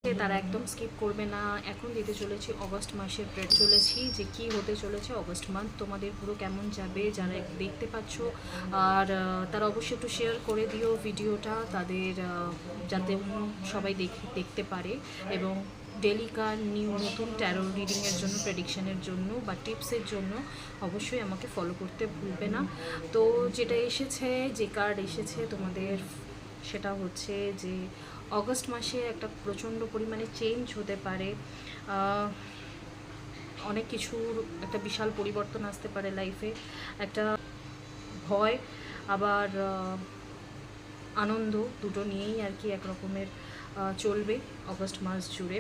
তারা একদম স্কিপ করবে না। এখন দিতে চলেছি অগস্ট মাসের চলেছি যে কি হতে চলেছে অগস্ট মান্থ তোমাদের পুরো কেমন যাবে, যারা দেখতে পাচ্ছ। আর তারা অবশ্যই একটু শেয়ার করে দিও ভিডিওটা তাদের, যাতে সবাই দেখতে পারে। এবং ডেলিকার নতুন ট্যারো রিডিংয়ের জন্য, প্রেডিকশানের জন্য বা টিপসের জন্য অবশ্যই আমাকে ফলো করতে ভুলবে না। তো যেটা এসেছে, যে কার্ড এসেছে তোমাদের, সেটা হচ্ছে যে অগস্ট মাসে একটা প্রচণ্ড পরিমাণে চেঞ্জ হতে পারে। অনেক কিছুর একটা বিশাল পরিবর্তন আসতে পারে লাইফে। একটা ভয় আবার আনন্দ দুটো নিয়েই আর কি এক রকমের চলবে অগস্ট মাস জুড়ে।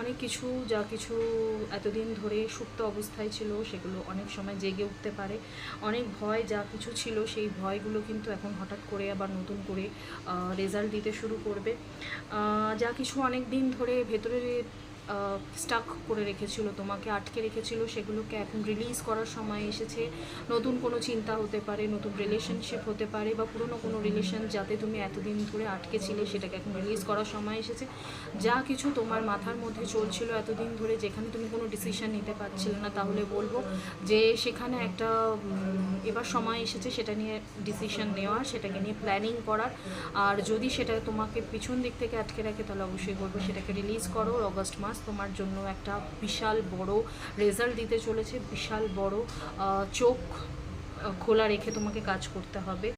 অনেক কিছু, যা কিছু এতদিন ধরে সুপ্ত অবস্থায় ছিল সেগুলো অনেক সময় জেগে উঠতে পারে। অনেক ভয় যা কিছু ছিল সেই ভয়গুলো কিন্তু এখন হঠাৎ করে আবার নতুন করে রেজাল্ট দিতে শুরু করবে। যা কিছু অনেক দিন ধরে ভেতরে স্টাক করে রেখেছিল, তোমাকে আটকে রেখেছিল, সেগুলোকে এখন রিলিজ করার সময় এসেছে। নতুন কোনো চিন্তা হতে পারে, নতুন রিলেশনশিপ হতে পারে, বা পুরনো কোনো রিলেশন যাতে তুমি এতদিন ধরে আটকে ছিলে সেটাকে এখন রিলিজ করার সময় এসেছে। যা কিছু তোমার মাথার মধ্যে চলছিল এতদিন ধরে, যেখানে তুমি কোনো ডিসিশন নিতে পারছিলে না, তাহলে বলবো যে সেখানে একটা এবার সময় এসেছে সেটা নিয়ে ডিসিশন নেওয়ার, সেটাকে নিয়ে প্ল্যানিং করার। আর যদি সেটা তোমাকে পিছন দিক থেকে আটকে রাখে তাহলে অবশ্যই বলবো সেটাকে রিলিজ করো। অগস্ট মাস তোমার জন্য একটা বিশাল বড় রেজাল্ট দিতে চলেছে, বিশাল বড় চোখ খোলা রেখে তোমাকে কাজ করতে হবে।